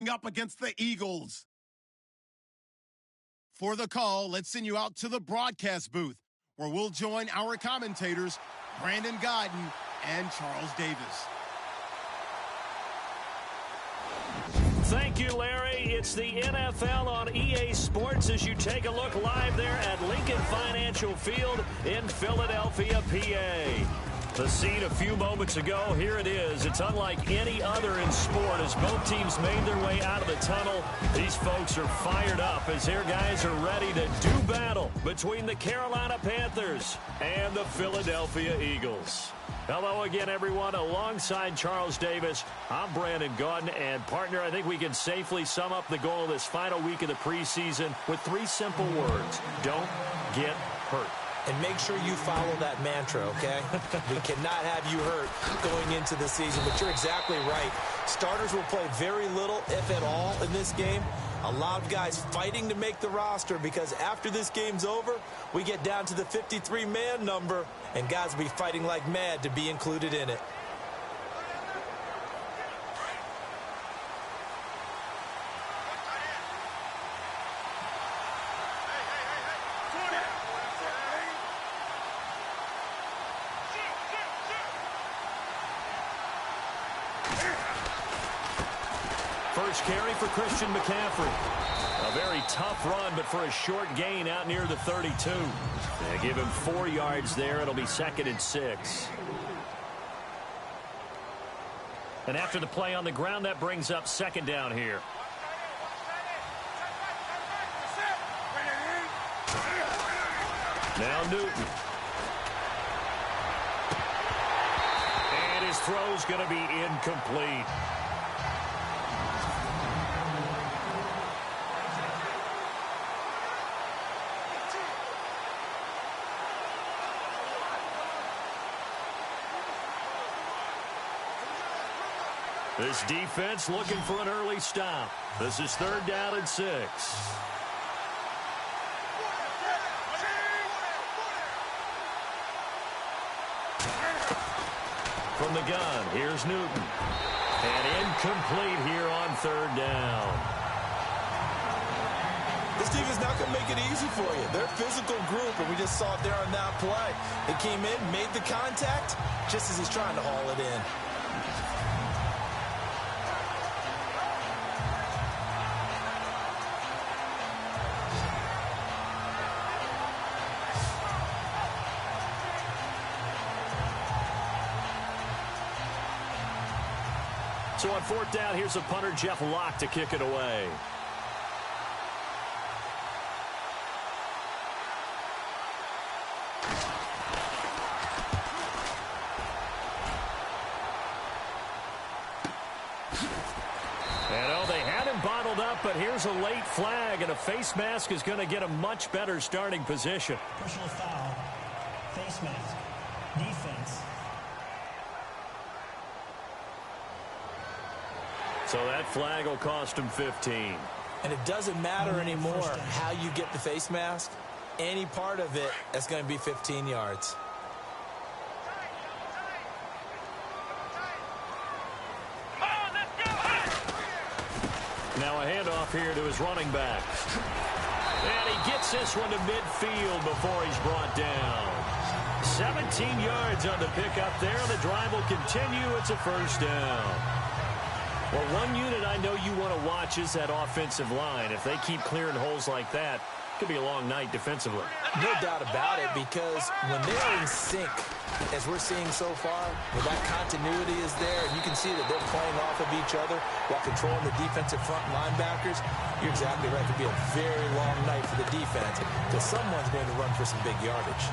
going up against the Eagles. For the call, let's send you out to the broadcast booth, where we'll join our commentators, Brandon Godden and Charles Davis. Thank you, Larry. It's the NFL on EA Sports as you take a look live there at Lincoln Financial Field in Philadelphia, PA. The scene a few moments ago, here it is. It's unlike any other in sport as both teams made their way out of the tunnel. These folks are fired up as their guys are ready to do battle between the Carolina Panthers and the Philadelphia Eagles. Hello again, everyone. Alongside Charles Davis, I'm Brandon Godden. And, partner, I think we can safely sum up the goal of this final week of the preseason with 3 simple words. Don't get hurt. And make sure you follow that mantra, okay? We cannot have you hurt going into the season, but you're exactly right. Starters will play very little, if at all, in this game. A lot of guys fighting to make the roster because after this game's over, we get down to the 53-man number, and guys will be fighting like mad to be included in it. First carry for Christian McCaffrey. A very tough run, but for a short gain out near the 32. They give him 4 yards there. It'll be 2nd and 6. And after the play on the ground, that brings up 2nd down here. Now Newton. And his throw's going to be incomplete. This defense looking for an early stop. This is 3rd down and 6. From the gun, here's Newton. And incomplete here on 3rd down. This team is not going to make it easy for you. They're a physical group, and we just saw it there on that play. They came in, made the contact, just as he's trying to haul it in. So on 4th down, here's a punter, Jeff Locke, to kick it away. And they had him bottled up, but here's a late flag, and a face mask is going to get a much better starting position. Personal foul, face mask, defense. So that flag will cost him 15. And it doesn't matter anymore how you get the face mask. Any part of it, that's going to be 15 yards. Now a handoff here to his running back. And he gets this one to midfield before he's brought down. 17 yards on the pickup there. The drive will continue. It's a 1st down. Well, one unit I know you want to watch is that offensive line. If they keep clearing holes like that, it could be a long night defensively. No doubt about it, because when they're in sync, as we're seeing so far, when that continuity is there, and you can see that they're playing off of each other while controlling the defensive front linebackers, you're exactly right. It could be a very long night for the defense because someone's going to run for some big yardage.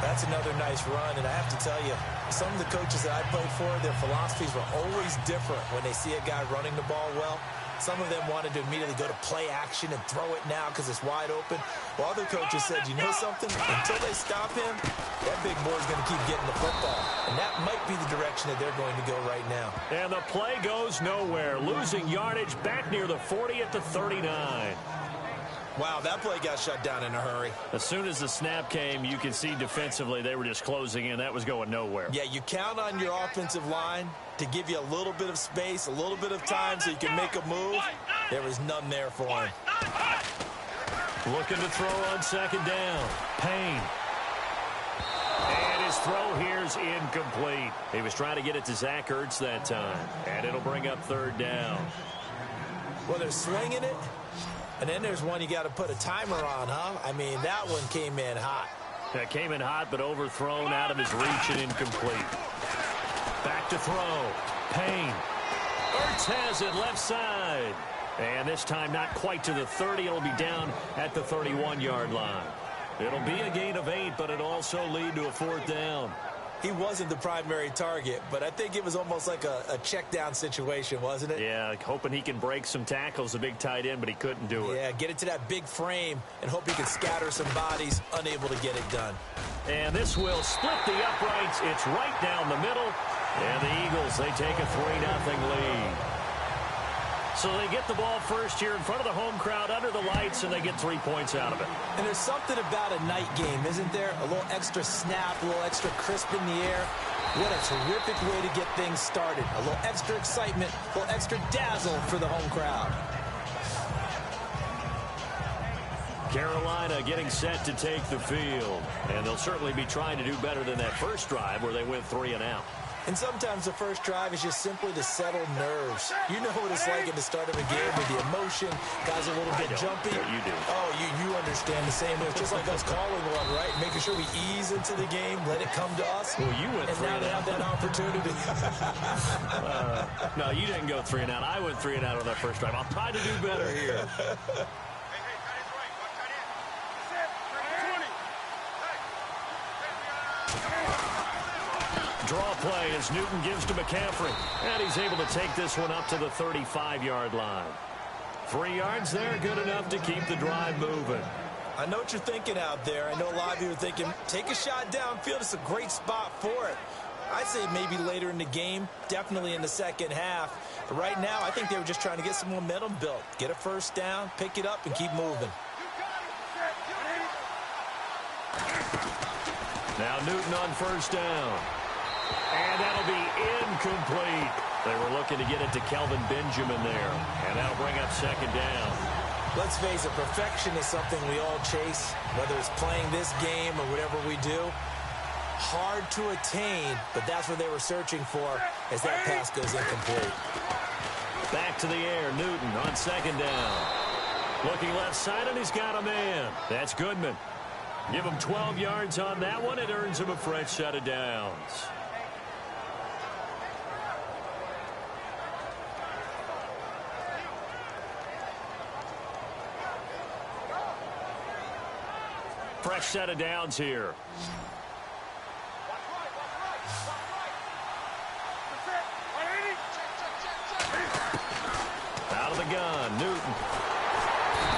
That's another nice run, and I have to tell you, some of the coaches that I played for, their philosophies were always different when they see a guy running the ball well. Some of them wanted to immediately go to play action and throw it now because it's wide open. While other coaches said, you know something? Until they stop him, that big boy's going to keep getting the football. And that might be the direction that they're going to go right now. And the play goes nowhere. Losing yardage back near the 40 at the 39. Wow, that play got shut down in a hurry. As soon as the snap came, you could see defensively they were just closing in. That was going nowhere. Yeah, you count on your offensive line to give you a little bit of space, a little bit of time so you can make a move. There was none there for him. Looking to throw on second down. Payne. And his throw here's incomplete. He was trying to get it to Zach Ertz that time. And it'll bring up third down. Well, they're slinging it. And then there's one you got to put a timer on, huh? I mean, that one came in hot. That came in hot, but overthrown out of his reach and incomplete. Back to throw. Payne. Ertz has it left side. And this time not quite to the 30. It'll be down at the 31-yard line. It'll be a gain of 8, but it'll also lead to a fourth down. He wasn't the primary target, but I think it was almost like a check down situation, wasn't it? Yeah, hoping he can break some tackles, a big tight end, but he couldn't do it. Yeah, get it to that big frame and hope he can scatter some bodies, unable to get it done. And this will split the uprights. It's right down the middle. And the Eagles, they take a 3-0 lead. So they get the ball first here in front of the home crowd under the lights, and they get 3 points out of it. And there's something about a night game, isn't there? A little extra snap, a little extra crisp in the air. What a terrific way to get things started. A little extra excitement, a little extra dazzle for the home crowd. Carolina getting set to take the field. And they'll certainly be trying to do better than that first drive where they went 3 and out. And sometimes the first drive is just simply to settle nerves. You know what it's like at the start of a game with the emotion. Guys a little bit jumpy. You do. Oh, you understand the same way. It's just like us calling one, right? Making sure we ease into the game, let it come to us. Well, you went 3 and now they have that opportunity. No, you didn't go 3 and out. I went 3 and out on that first drive. I'll try to do better here. Draw play as Newton gives to McCaffrey. And he's able to take this one up to the 35-yard line. 3 yards there, good enough to keep the drive moving. I know what you're thinking out there. I know a lot of you are thinking, take a shot downfield. It's a great spot for it. I'd say maybe later in the game, definitely in the second half. But right now, I think they were just trying to get some momentum built. Get a first down, pick it up, and keep moving. Now Newton on first down. And that'll be incomplete. They were looking to get it to Kelvin Benjamin there. And that'll bring up second down. Let's face it, perfection is something we all chase, whether it's playing this game or whatever we do. Hard to attain, but that's what they were searching for as that pass goes incomplete. Back to the air, Newton on second down. Looking left side, and he's got a man. That's Goodman. Give him 12 yards on that one. It earns him a fresh set of downs. Fresh set of downs here. Out of the gun, Newton.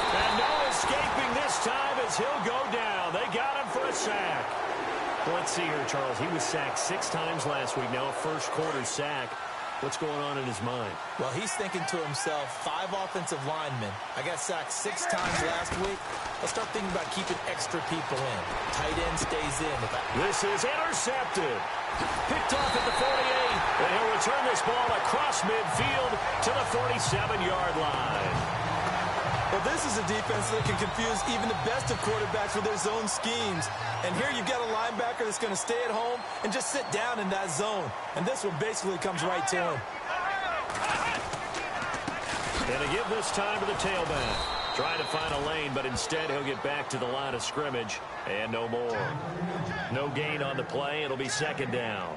And no escaping this time as he'll go down. They got him for a sack. Let's see here, Charles. He was sacked 6 times last week. Now a first quarter sack. What's going on in his mind? Well, he's thinking to himself, 5 offensive linemen. I got sacked 6 times last week. Let's start thinking about keeping extra people in. Tight end stays in. This is intercepted. Picked off at the 48. And he'll return this ball across midfield to the 47-yard line. Well, this is a defense that can confuse even the best of quarterbacks with their zone schemes. And here you've got a linebacker that's going to stay at home and just sit down in that zone. And this one basically comes right to him. And to give this time to the tailback. Trying to find a lane, but instead he'll get back to the line of scrimmage. And no more. No gain on the play. It'll be second down.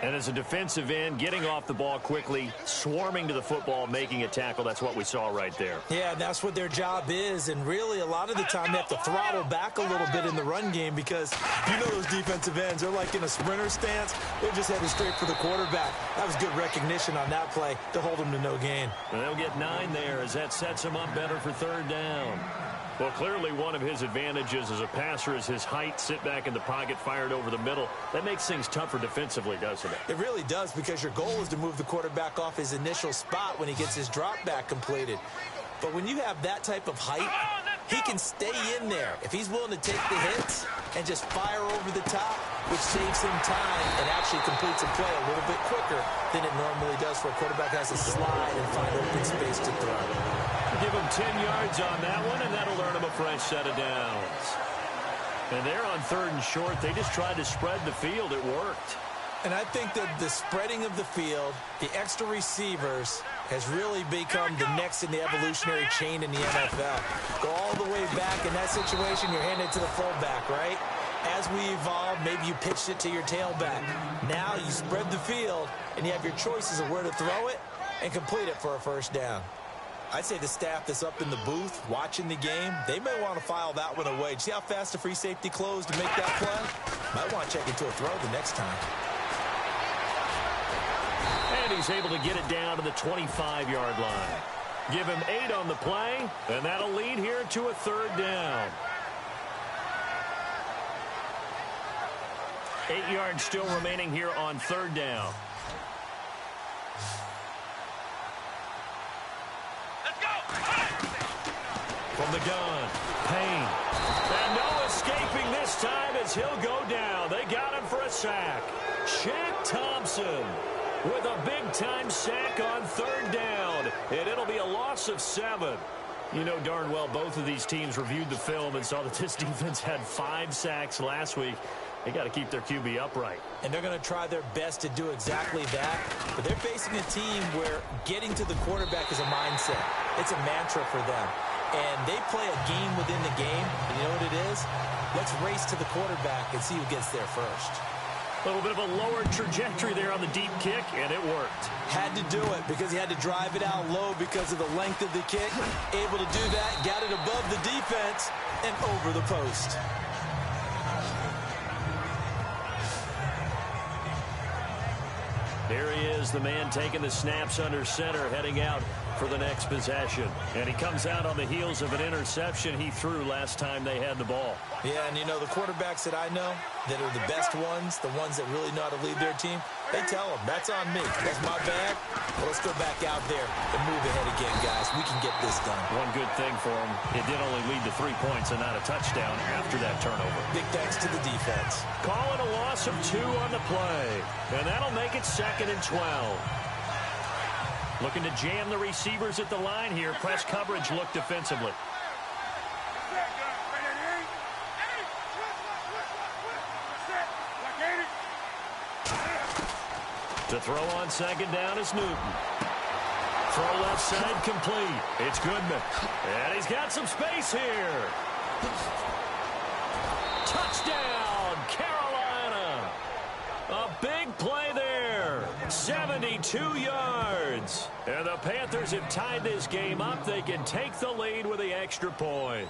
And as a defensive end, getting off the ball quickly, swarming to the football, making a tackle, that's what we saw right there. Yeah, that's what their job is. And really, a lot of the time, they have to throttle back a little bit in the run game because you know those defensive ends, they're like in a sprinter stance. They're just headed straight for the quarterback. That was good recognition on that play to hold them to no gain. And they'll get 9 there as that sets them up better for third down. Well, clearly one of his advantages as a passer is his height, sit back in the pocket, fired over the middle. That makes things tougher defensively, doesn't it? It really does, because your goal is to move the quarterback off his initial spot when he gets his drop back completed. But when you have that type of height, He can stay in there if he's willing to take the hits and just fire over the top, which saves him time and actually completes a play a little bit quicker than it normally does for a quarterback who has to slide and find open space to throw. Give him 10 yards on that one, and that'll earn him a fresh set of downs. And they're on 3rd and short. They just tried to spread the field. It worked. And I think that the spreading of the field, the extra receivers, has really become the next in the evolutionary chain in the NFL. Go all the way back in that situation, you're handing it to the fullback, right? As we evolve, maybe you pitched it to your tailback. Now you spread the field, and you have your choices of where to throw it and complete it for a first down. I'd say the staff that's up in the booth watching the game, they may want to file that one away. See how fast the free safety closed to make that play? Might want to check into a throw the next time. And he's able to get it down to the 25-yard line. Give him 8 on the play, and that'll lead here to a 3rd down. 8 yards still remaining here on 3rd down. From the gun, Payne. And no escaping this time as he'll go down. They got him for a sack. Shaq Thompson with a big-time sack on 3rd down. And it'll be a loss of 7. You know darn well both of these teams reviewed the film and saw that this defense had 5 sacks last week. They got to keep their QB upright. And they're going to try their best to do exactly that. But they're facing a team where getting to the quarterback is a mindset. It's a mantra for them. And they play a game within the game. And you know what it is? Let's race to the quarterback and see who gets there first. A little bit of a lower trajectory there on the deep kick, and it worked. Had to do it because he had to drive it out low because of the length of the kick. Able to do that, got it above the defense and over the post. Here he is, the man taking the snaps under center, heading out for the next possession. And he comes out on the heels of an interception he threw last time they had the ball. Yeah, and you know, the quarterbacks that I know that are the best ones, the ones that really know how to lead their team, they tell them, that's on me. That's my bag. Well, let's go back out there and move ahead again, guys. We can get this done. One good thing for him, it did only lead to 3 points and not a touchdown after that turnover. Big thanks to the defense. Calling a loss of 2 on the play. And that'll make it 2nd and 12. Looking to jam the receivers at the line here. Press coverage look defensively. To throw on 2nd down is Newton. Throw left side complete. It's Goodman. And he's got some space here. Touchdown, Carolina. A big play there. 72 yards. And the Panthers have tied this game up. They can take the lead with the extra point.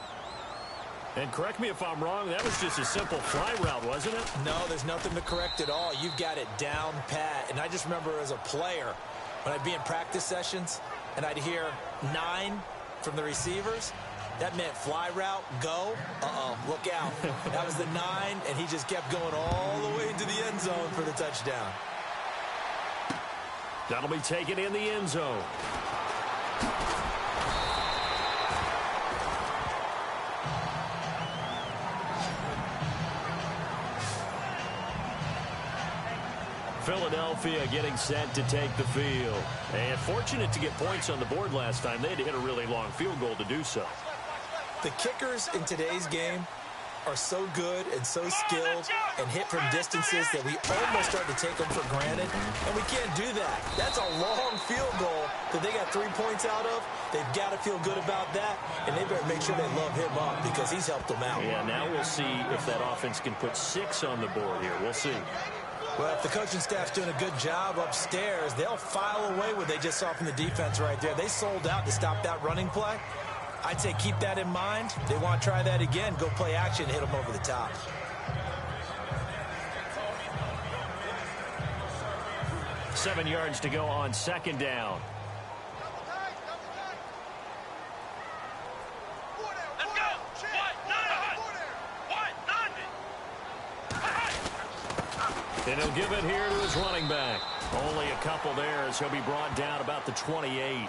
And correct me if I'm wrong, that was just a simple fly route, wasn't it? No, there's nothing to correct at all. You've got it down pat. And I just remember as a player, when I'd be in practice sessions and I'd hear 9 from the receivers, that meant fly route, go. Uh-oh, look out. That was the 9, and he just kept going all the way into the end zone for the touchdown. That'll be taken in the end zone. Philadelphia getting set to take the field. And fortunate to get points on the board last time. They had to hit a really long field goal to do so. The kickers in today's game are so good and so skilled and hit from distances that we almost start to take them for granted. And we can't do that. That's a long field goal that they got 3 points out of. They've got to feel good about that, and they better make sure they love him up because he's helped them out. Yeah, now we'll see if that offense can put 6 on the board here. We'll see. Well, if the coaching staff's doing a good job upstairs, they'll file away what they just saw from the defense right there. They sold out to stop that running play. I'd say keep that in mind. They want to try that again. Go play action, hit them over the top. Seven yards to go on 2nd down. And he'll give it here to his running back. Only a couple there as he'll be brought down about the 28.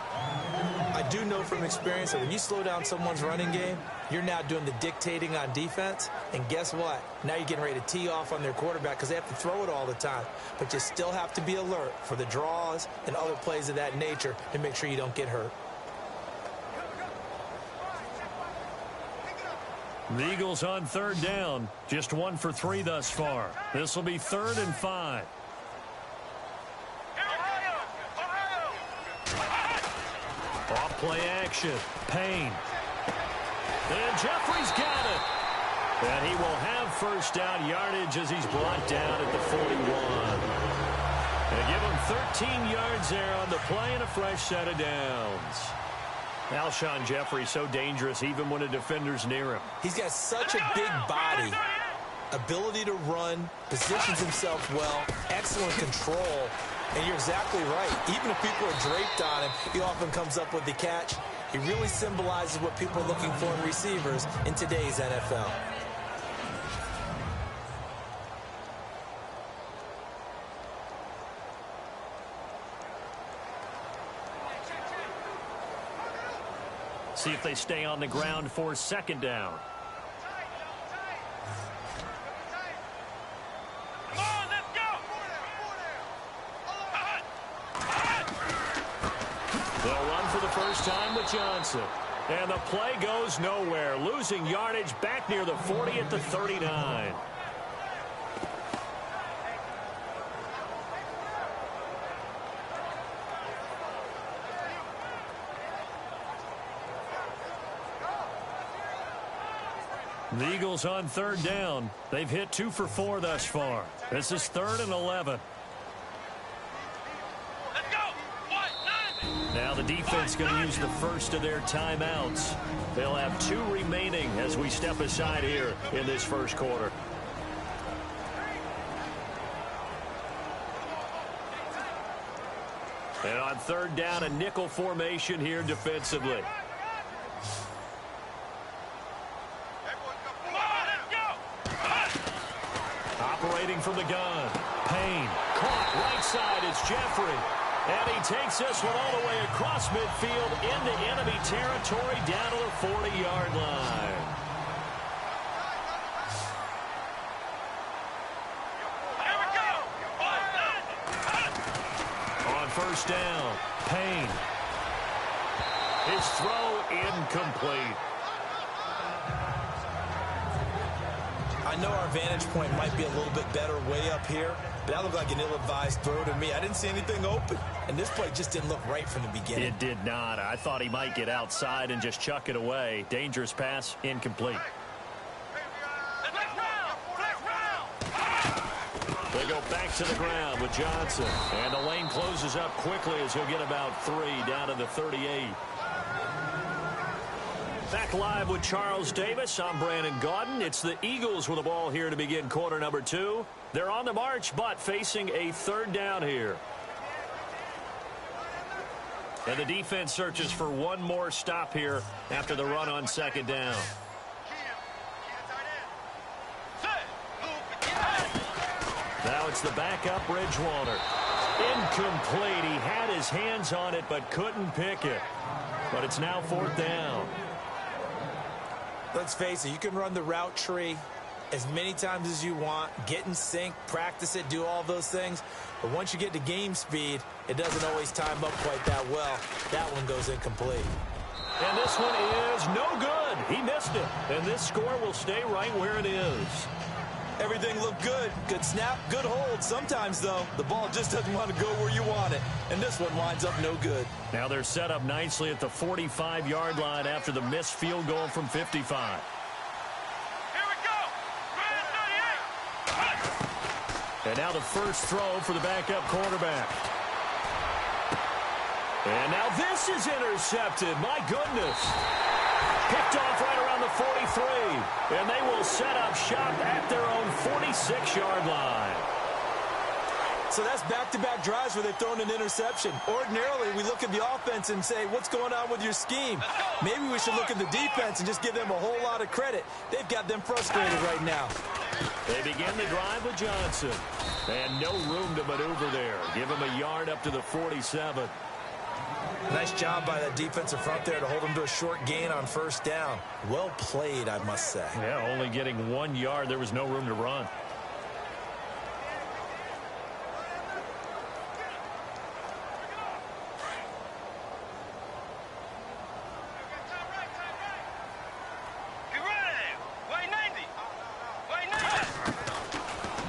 I do know from experience that when you slow down someone's running game, you're now doing the dictating on defense. And guess what? Now you're getting ready to tee off on their quarterback because they have to throw it all the time. But you still have to be alert for the draws and other plays of that nature to make sure you don't get hurt. The Eagles on third down. Just 1 for 3 thus far. This will be 3rd and 5. Off play action. Payne. And Jeffrey's got it. And he will have first down yardage as he's brought down at the 41. They give him 13 yards there on the play and a fresh set of downs. Alshon Jeffrey so dangerous even when a defender's near him. He's got such a big body, ability to run, positions himself well, excellent control. And you're exactly right. Even if people are draped on him, he often comes up with the catch. He really symbolizes what people are looking for in receivers in today's NFL. See if they stay on the ground for 2nd down. They'll run for the first time with Johnson. And the play goes nowhere. Losing yardage back near the 40 at the 39. The Eagles on 3rd down. They've hit 2 for 4 thus far. This is 3rd and 11. Now the defense going to use the first of their timeouts. They'll have 2 remaining as we step aside here in this first quarter. And on 3rd down, a nickel formation here defensively. Operating from the gun. Payne. Caught right side. It's Jeffrey. And he takes this one all the way across midfield into enemy territory down to the 40-yard line. Here we go. On 1st down, Payne. His throw incomplete. I know our vantage point might be a little bit better way up here, but that looked like an ill-advised throw to me. I didn't see anything open, and this play just didn't look right from the beginning. It did not. I thought he might get outside and just chuck it away. Dangerous pass, incomplete. They go back to the ground with Johnson, and the lane closes up quickly as he'll get about 3 down to the 38. Back live with Charles Davis. I'm Brandon Gaudin. It's the Eagles with the ball here to begin quarter number 2. They're on the march, but facing a 3rd down here. And the defense searches for one more stop here after the run on 2nd down. Now it's the backup, Bridgewater. Incomplete. He had his hands on it, but couldn't pick it. But it's now 4th down. Let's face it, you can run the route tree as many times as you want, get in sync, practice it, do all those things. But once you get to game speed, it doesn't always time up quite that well. That one goes incomplete. And this one is no good. He missed it. And this score will stay right where it is. Everything looked good. Good snap, good hold. Sometimes, though, the ball just doesn't want to go where you want it. And this one winds up no good. Now they're set up nicely at the 45-yard line after the missed field goal from 55. Here we go. 38. And now the first throw for the backup quarterback. And now this is intercepted. My goodness. Picked off right around the 43. And they will set up shop at their own 46-yard line. So that's back-to-back drives where they've thrown an interception. Ordinarily, we look at the offense and say, what's going on with your scheme? Maybe we should look at the defense and just give them a whole lot of credit. They've got them frustrated right now. They begin the drive with Johnson. And no room to maneuver there. Give him a yard up to the 47. Nice job by that defensive front there to hold them to a short gain on first down. Well played, I must say. Yeah, only getting 1 yard. There was no room to run.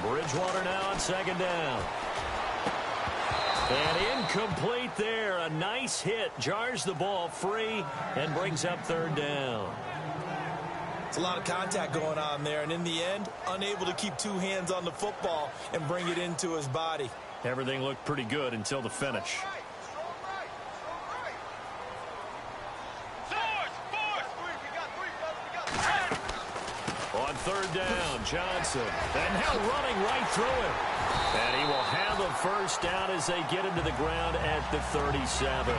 Bridgewater now on second down. And incomplete there. A nice hit. Jars the ball free and brings up third down. It's a lot of contact going on there. And in the end, unable to keep two hands on the football and bring it into his body. Everything looked pretty good until the finish. On third down, Johnson. And now running right through it. And he will have a first down as they get him to the ground at the 37.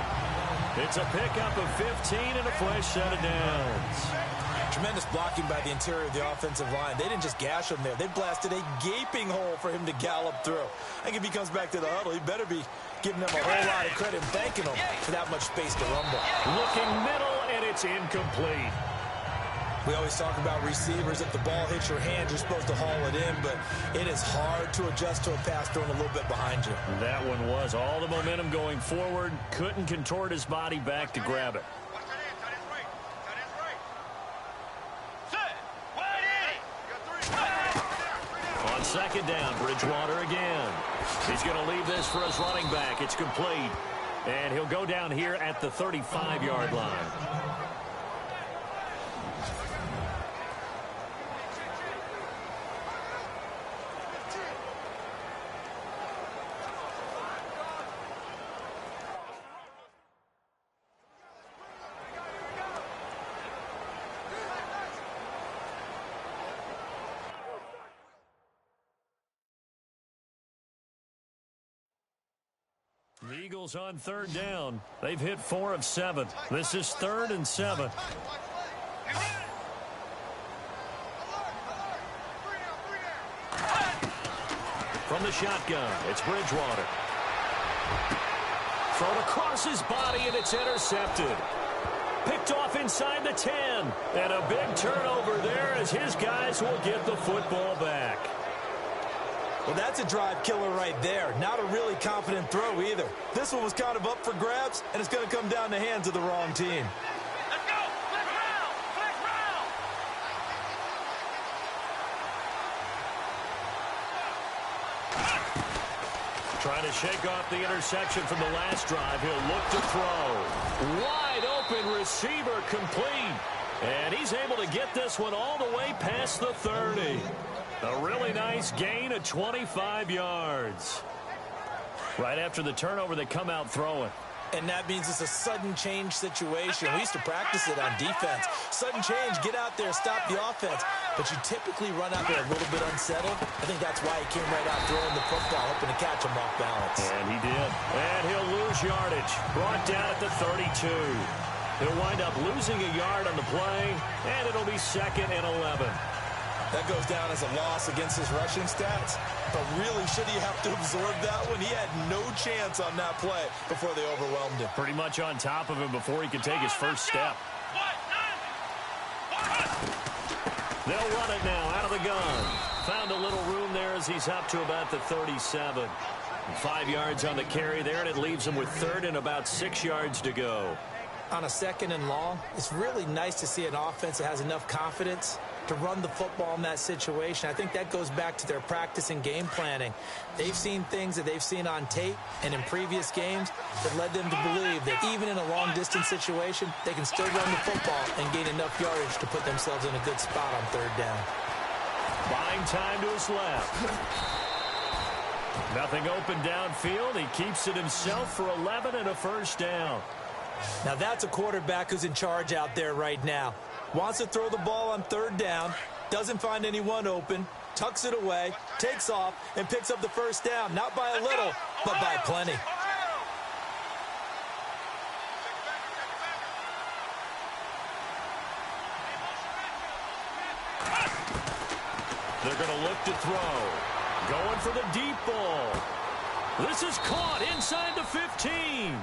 It's a pickup of 15 and a fresh set of downs. Tremendous blocking by the interior of the offensive line. They didn't just gash him there. They blasted a gaping hole for him to gallop through. I think if he comes back to the huddle, he better be giving them a whole lot of credit and thanking them for that much space to rumble. Looking middle, and it's incomplete. We always talk about receivers. If the ball hits your hand, you're supposed to haul it in, but it is hard to adjust to a pass thrown a little bit behind you. That one was all the momentum going forward. Couldn't contort his body back to grab it. On second down, Bridgewater again. He's going to leave this for his running back. It's complete. And he'll go down here at the 35-yard line. The Eagles on third down. They've hit 4 of 7. This is 3rd and 7. From the shotgun, it's Bridgewater. Thrown across his body, and it's intercepted. Picked off inside the 10. And a big turnover there as his guys will get the football back. Well, that's a drive killer right there. Not a really confident throw either. This one was kind of up for grabs, and it's going to come down the hands of the wrong team. Let's go! Flex round! Flex round! Trying to shake off the interception from the last drive. He'll look to throw. Wide open receiver complete. And he's able to get this one all the way past the 30. A really nice gain of 25 yards. Right after the turnover, they come out throwing. And that means it's a sudden change situation. We used to practice it on defense. Sudden change, get out there, stop the offense. But you typically run out there a little bit unsettled. I think that's why he came right out throwing the football, hoping to catch him off balance. And he did. And he'll lose yardage. Brought down at the 32. He'll wind up losing a yard on the play, and it'll be 2nd and 11. That goes down as a loss against his rushing stats. But really, should he have to absorb that one? He had no chance on that play before they overwhelmed him. Pretty much on top of him before he could take his first step. They'll run it now out of the gun. Found a little room there as he's up to about the 37. 5 yards on the carry there, and it leaves him with 3rd and about 6 yards to go. On a 2nd and long, it's really nice to see an offense that has enough confidence to run the football in that situation. I think that goes back to their practice and game planning. They've seen things that they've seen on tape and in previous games that led them to believe that even in a long-distance situation, they can still run the football and gain enough yardage to put themselves in a good spot on 3rd down. Buying time to his left. Nothing open downfield. He keeps it himself for 11 and a first down. Now that's a quarterback who's in charge out there right now. Wants to throw the ball on 3rd down, doesn't find anyone open, tucks it away, takes off, and picks up the first down. Not by a little, but by plenty. They're going to look to throw. Going for the deep ball. This is caught inside the 15.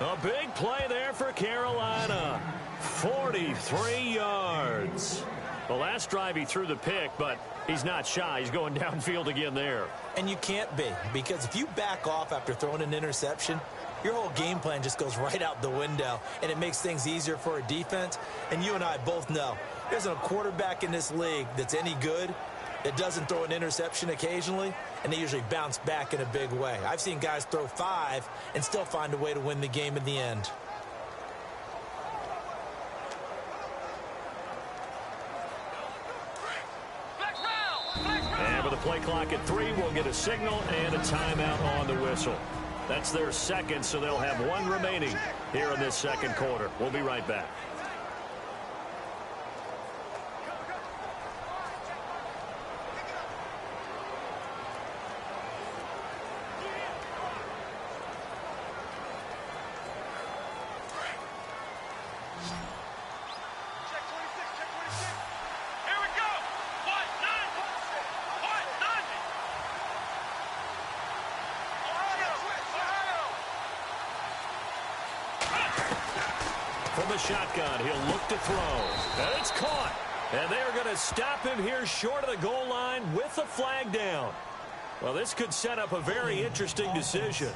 A big play there for Carolina. 43 yards. The last drive he threw the pick, but he's not shy. He's going downfield again there. And you can't be, because if you back off after throwing an interception, your whole game plan just goes right out the window, and it makes things easier for a defense. And you and I both know there's a quarterback in this league that's any good that doesn't throw an interception occasionally, and they usually bounce back in a big way. I've seen guys throw 5 and still find a way to win the game in the end. And with the play clock at 3, we'll get a signal and a timeout on the whistle. That's their second, so they'll have 1 remaining here in this second quarter. We'll be right back. From the shotgun, he'll look to throw. And it's caught. And they're going to stop him here short of the goal line with the flag down. Well, this could set up a very interesting decision.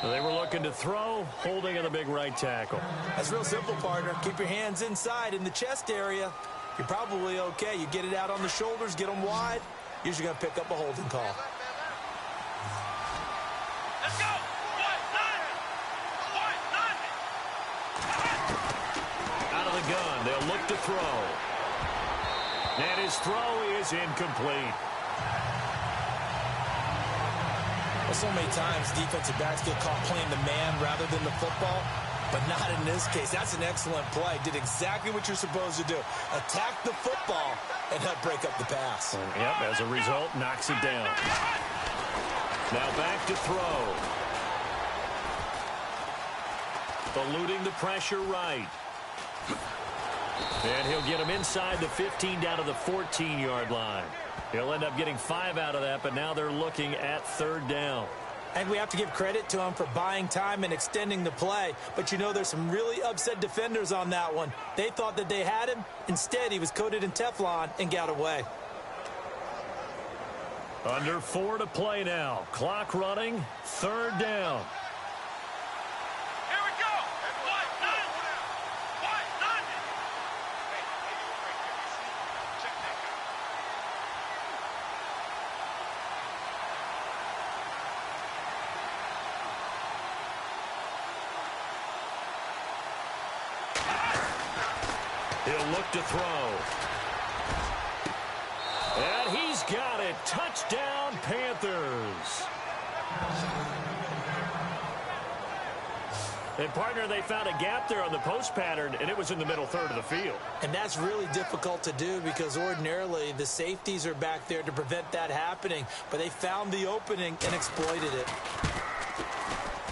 They were looking to throw, holding in the big right tackle. That's real simple, partner. Keep your hands inside in the chest area. You're probably okay. You get it out on the shoulders, get them wide. Usually going to pick up a holding call. Let's go! Out of the gun, they'll look to throw. And his throw is incomplete. Well, so many times defensive backs get caught playing the man rather than the football, but not in this case. That's an excellent play. Did exactly what you're supposed to do. Attack the football and help break up the pass. Yep, as a result, knocks it down. Now back to throw. Eluding the pressure right. And he'll get him inside the 15 down to the 14-yard line. He'll end up getting 5 out of that, but now they're looking at 3rd down. And we have to give credit to him for buying time and extending the play. But you know, there's some really upset defenders on that one. They thought that they had him. Instead, he was coated in Teflon and got away. Under 4 to play now. Clock running. 3rd down. Here we go! He'll look to throw. And he's got it. Touchdown, Panthers. And, partner, they found a gap there on the post pattern, and it was in the middle third of the field. And that's really difficult to do because ordinarily the safeties are back there to prevent that happening. But they found the opening and exploited it.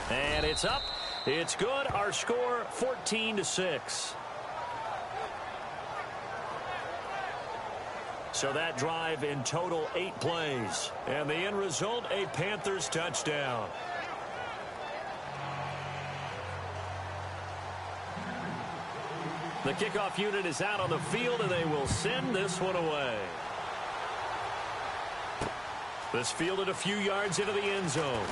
And it's up. It's good. Our score, 14-6. So that drive in total 8 plays. And the end result, a Panthers touchdown. The kickoff unit is out on the field, and they will send this one away. This fielded a few yards into the end zone.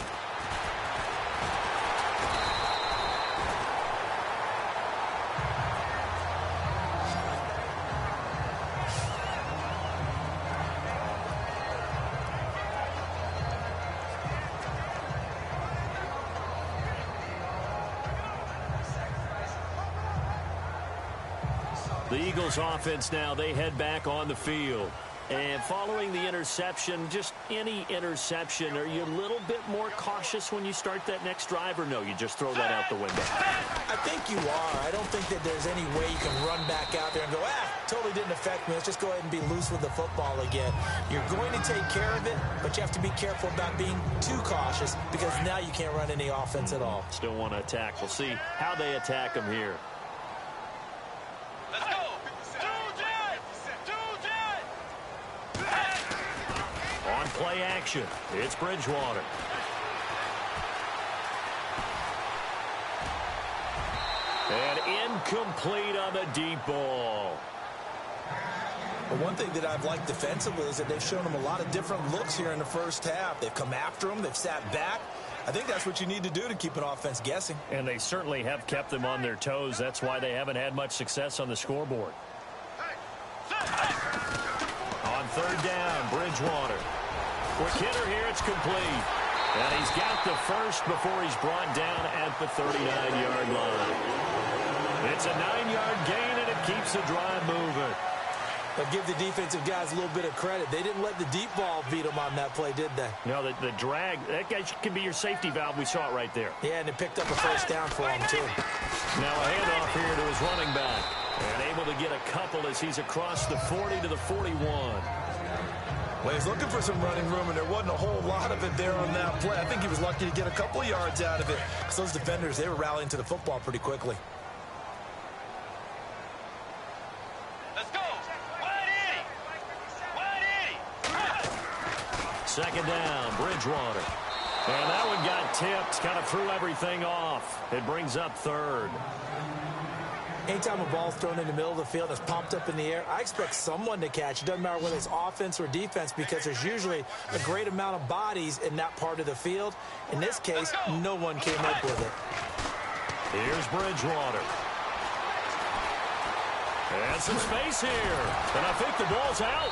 The Eagles offense now, they head back on the field. And following the interception, just any interception, are you a little bit more cautious when you start that next drive, or no, you just throw that out the window? I think you are. I don't think that there's any way you can run back out there and go, totally didn't affect me. Let's just go ahead and be loose with the football again. You're going to take care of it, but you have to be careful about being too cautious because now you can't run any offense at all. Still want to attack. We'll see how they attack them here. Let's go. On play action, it's Bridgewater. And incomplete on the deep ball. But one thing that I've liked defensively is that they've shown them a lot of different looks here in the first half. They've come after them. They've sat back. I think that's what you need to do to keep an offense guessing. And they certainly have kept them on their toes. That's why they haven't had much success on the scoreboard. On third down, Bridgewater. Quick hitter here, it's complete. And he's got the first before he's brought down at the 39-yard line. It's a 9-yard gain, and it keeps the drive moving. But give the defensive guys a little bit of credit. They didn't let the deep ball beat them on that play, did they? No, the drag, that guy can be your safety valve. We saw it right there. Yeah, and it picked up a first down for him, too. Now a handoff here to his running back. And able to get a couple as he's across the 40 to the 41. Well, he's looking for some running room, and there wasn't a whole lot of it there on that play. I think he was lucky to get a couple yards out of it because those defenders, they were rallying to the football pretty quickly. Let's go. Wide 80. Second down, Bridgewater. And that one got tipped, kind of threw everything off. It brings up third. Anytime a ball's thrown in the middle of the field, it's pumped up in the air, I expect someone to catch. It doesn't matter whether it's offense or defense because there's usually a great amount of bodies in that part of the field. In this case, no one came up with it. Here's Bridgewater. And some space here. And I think the ball's out.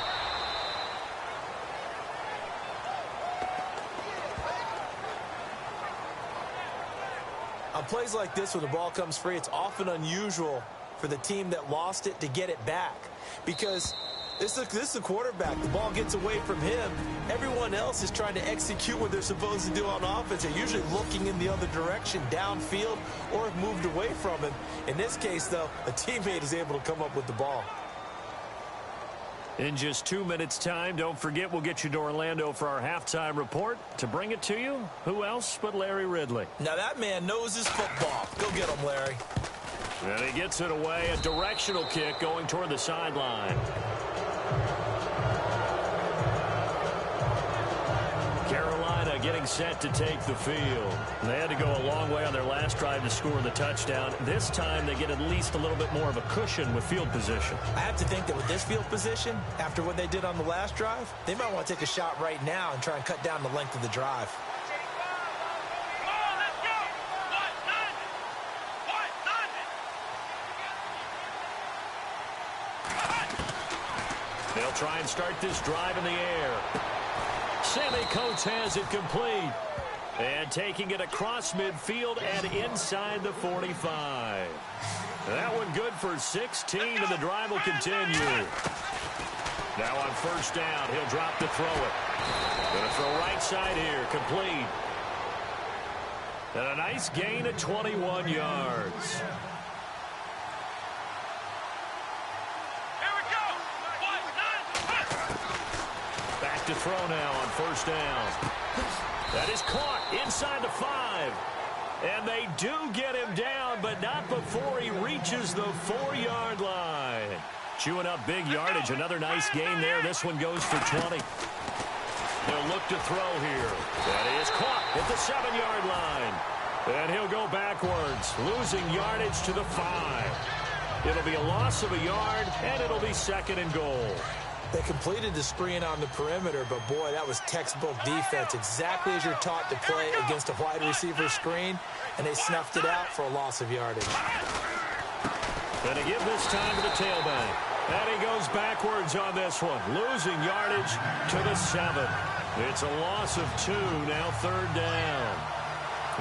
On plays like this where the ball comes free, it's often unusual for the team that lost it to get it back because this is the quarterback. The ball gets away from him. Everyone else is trying to execute what they're supposed to do on offense. They're usually looking in the other direction, downfield, or have moved away from him. In this case, though, a teammate is able to come up with the ball. In just 2 minutes' time, don't forget we'll get you to Orlando for our halftime report. To bring it to you, who else but Larry Ridley? Now that man knows his football. Go get him, Larry. And he gets it away, a directional kick going toward the sideline. Carolina getting set to take the field. They had to go a long way on their last drive to score the touchdown. This time they get at least a little bit more of a cushion with field position. I have to think that with this field position, after what they did on the last drive, they might want to take a shot right now and try and cut down the length of the drive. They'll try and start this drive in the air. Sammy Coates has it complete. And taking it across midfield and inside the 45. That one good for 16, and the drive will continue. Now on first down, he'll drop to throw it. Going to throw right side here, complete. And a nice gain of 21 yards. Back to throw now on first down. That is caught inside the 5. And they do get him down, but not before he reaches the 4-yard line. Chewing up big yardage. Another nice gain there. This one goes for 20. They'll look to throw here. That is caught at the 7-yard line. And he'll go backwards, losing yardage to the 5. It'll be a loss of a yard, and it'll be second and goal. They completed the screen on the perimeter, but boy, that was textbook defense. Exactly as you're taught to play against a wide receiver screen, and they snuffed it out for a loss of yardage. Going to give this time to the tailback. And he goes backwards on this one, losing yardage to the 7. It's a loss of 2, now third down.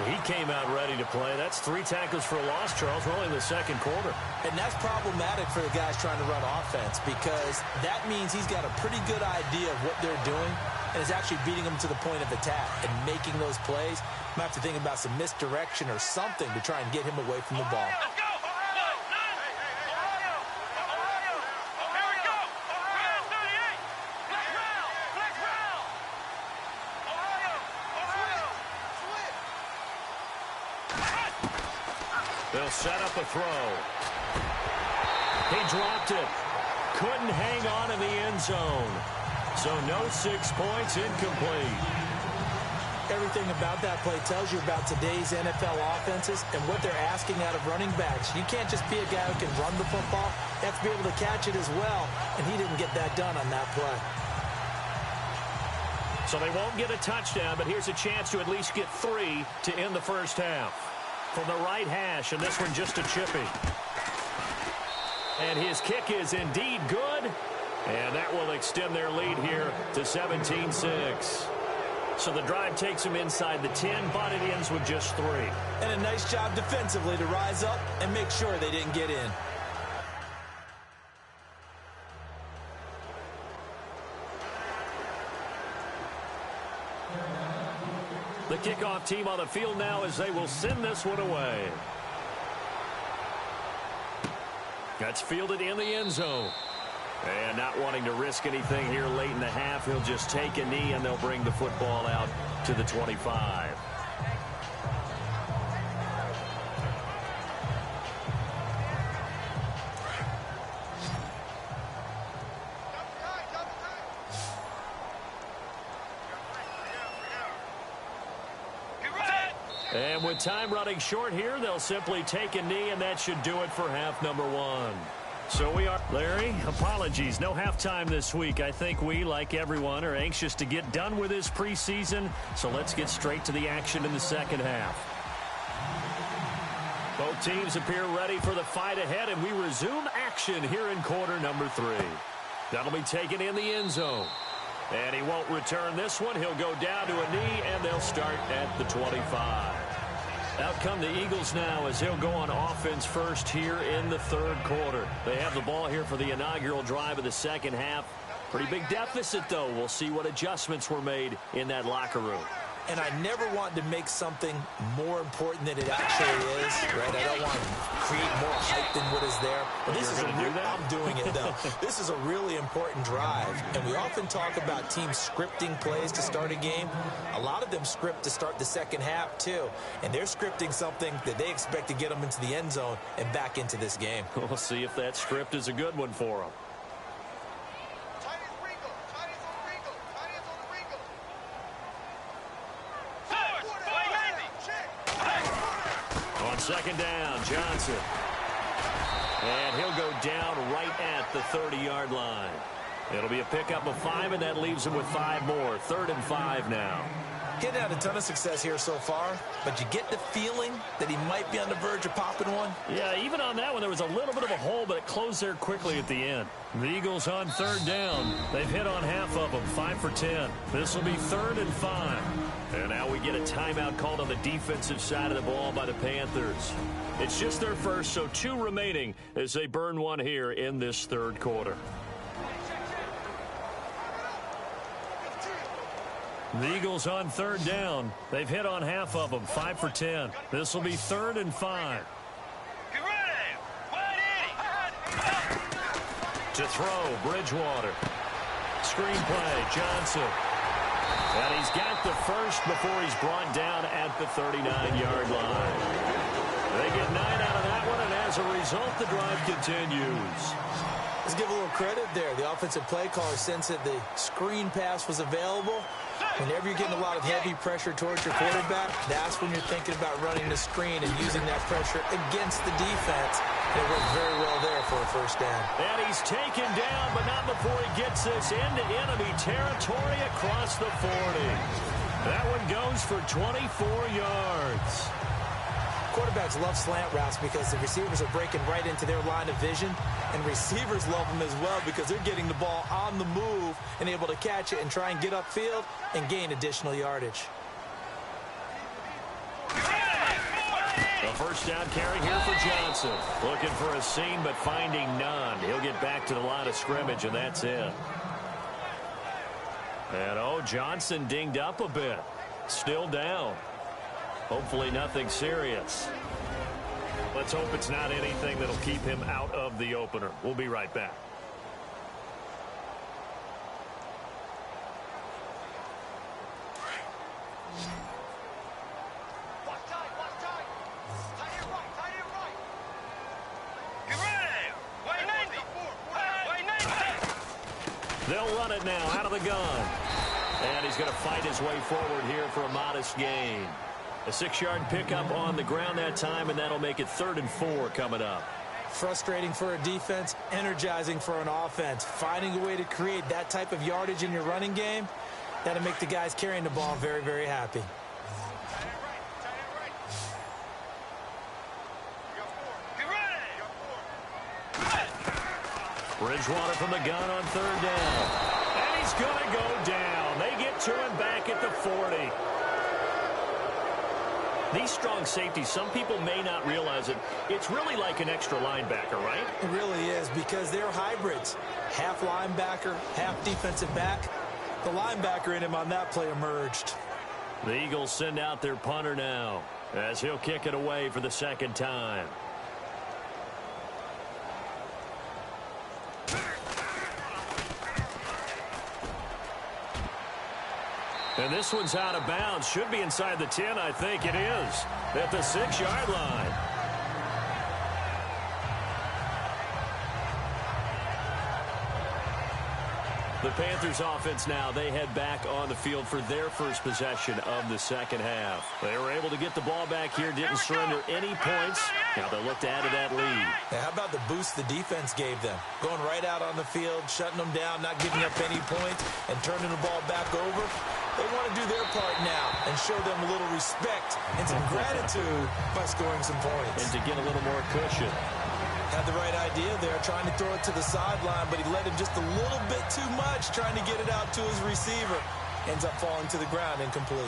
He came out ready to play. That's 3 tackles for a loss, Charles. We're only in the second quarter. And that's problematic for the guys trying to run offense because that means he's got a pretty good idea of what they're doing and is actually beating them to the point of attack and making those plays. Might have to think about some misdirection or something to try and get him away from the ball. Let's go! Here we go! Round 38! Flex round! They'll set up a throw. He dropped it. Couldn't hang on in the end zone. So no 6 points, incomplete. Everything about that play tells you about today's NFL offenses and what they're asking out of running backs. You can't just be a guy who can run the football. You have to be able to catch it as well, and he didn't get that done on that play. So they won't get a touchdown, but here's a chance to at least get 3 to end the first half. From the right hash, and this one just a chippy. And his kick is indeed good, and that will extend their lead here to 17-6. So the drive takes them inside the 10, but it ends with just 3. And a nice job defensively to rise up and make sure they didn't get in. The kickoff team on the field now as they will send this one away. That's fielded in the end zone. And not wanting to risk anything here late in the half, he'll just take a knee and they'll bring the football out to the 25. And with time running short here, they'll simply take a knee, and that should do it for half number 1. So we are, Larry, apologies, no halftime this week. I think we, like everyone, are anxious to get done with this preseason, so let's get straight to the action in the second half. Both teams appear ready for the fight ahead, and we resume action here in quarter number 3. That'll be taken in the end zone. And he won't return this one. He'll go down to a knee, and they'll start at the 25. Out come the Eagles now as they'll go on offense first here in the third quarter. They have the ball here for the inaugural drive of the second half. Pretty big deficit, though. We'll see what adjustments were made in that locker room. And I never want to make something more important than it actually is, right? I don't want to create more hype than what is there. But this is I'm doing it, though. This is a really important drive. And we often talk about teams scripting plays to start a game. A lot of them script to start the second half, too. And they're scripting something that they expect to get them into the end zone and back into this game. We'll see if that script is a good one for them. Second down, Johnson. And he'll go down right at the 30-yard line. It'll be a pickup of 5, and that leaves him with 5 more. 3rd and 5 now. Getting out a ton of success here so far, but you get the feeling that he might be on the verge of popping one. Yeah, even on that one, there was a little bit of a hole, but it closed there quickly at the end. The Eagles on 3rd down. They've hit on half of them, 5 for 10. This will be 3rd and 5. And now we get a timeout called on the defensive side of the ball by the Panthers. It's just their first, so 2 remaining as they burn one here in this third quarter. The Eagles on 3rd down. They've hit on half of them, 5 for 10. This will be 3rd and 5. To throw, Bridgewater. Screen play, Johnson. And he's got the first before he's brought down at the 39-yard line. They get 9 out of that one, and as a result, the drive continues. Let's give a little credit there. The offensive play caller sensed that the screen pass was available. Whenever you're getting a lot of heavy pressure towards your quarterback, that's when you're thinking about running the screen and using that pressure against the defense. It worked very well there for a first down. And he's taken down, but not before he gets this into enemy territory across the 40. That one goes for 24 yards. Quarterbacks love slant routes because the receivers are breaking right into their line of vision, and receivers love them as well because they're getting the ball on the move and able to catch it and try and get upfield and gain additional yardage. first down carry here for Johnson. Looking for a seam, but finding none. He'll get back to the line of scrimmage, and that's it. And, Johnson dinged up a bit. Still down. Hopefully nothing serious. Let's hope it's not anything that'll keep him out of the opener. We'll be right back. They'll run it now out of the gun. And he's going to fight his way forward here for a modest gain. A 6-yard pickup on the ground that time, and that'll make it 3rd and 4 coming up. Frustrating for a defense, energizing for an offense. Finding a way to create that type of yardage in your running game, that'll make the guys carrying the ball very, very happy. Bridgewater from the gun on 3rd down. And he's going to go down. They get to him back at the 40. These strong safeties, some people may not realize it. It's really like an extra linebacker, right? It really is, because they're hybrids. Half linebacker, half defensive back. The linebacker in him on that play emerged. The Eagles send out their punter now, as he'll kick it away for the 2nd time. And this one's out of bounds. Should be inside the 10, I think it is. At the 6-yard line. The Panthers offense now, they head back on the field for their first possession of the 2nd half. They were able to get the ball back here, didn't surrender any points. Now they'll look to add to that lead. Now, how about the boost the defense gave them? Going right out on the field, shutting them down, not giving up any points, and turning the ball back over. They want to do their part now and show them a little respect and some gratitude by scoring some points. And to get a little more cushion. Had the right idea there, trying to throw it to the sideline, but he let him just a little bit too much, trying to get it out to his receiver. Ends up falling to the ground incomplete.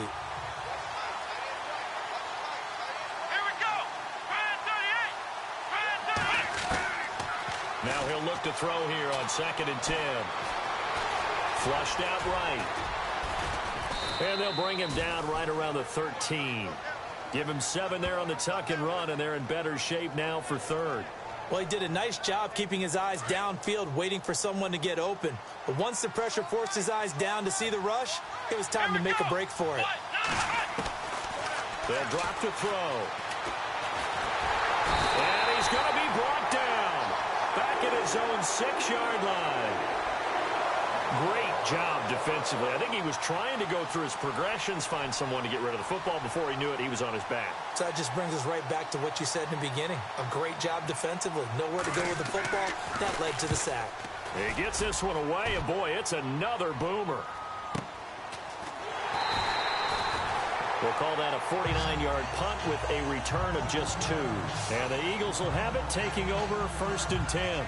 Here we go. Brand 38. Now he'll look to throw here on 2nd and 10. Flushed out right. And they'll bring him down right around the 13. Give him 7 there on the tuck and run, and they're in better shape now for 3rd. Well, he did a nice job keeping his eyes downfield, waiting for someone to get open. But once the pressure forced his eyes down to see the rush, it was time to make a break for it. They'll drop to throw. And he's going to be brought down. Back at his own 6-yard line. Great job defensively. I think he was trying to go through his progressions, find someone to get rid of the football. Before he knew it, he was on his back. So that just brings us right back to what you said in the beginning. A great job defensively. Nowhere to go with the football. That led to the sack. He gets this one away, and boy, it's another boomer. We'll call that a 49-yard punt with a return of just 2. And the Eagles will have it, taking over 1st and 10.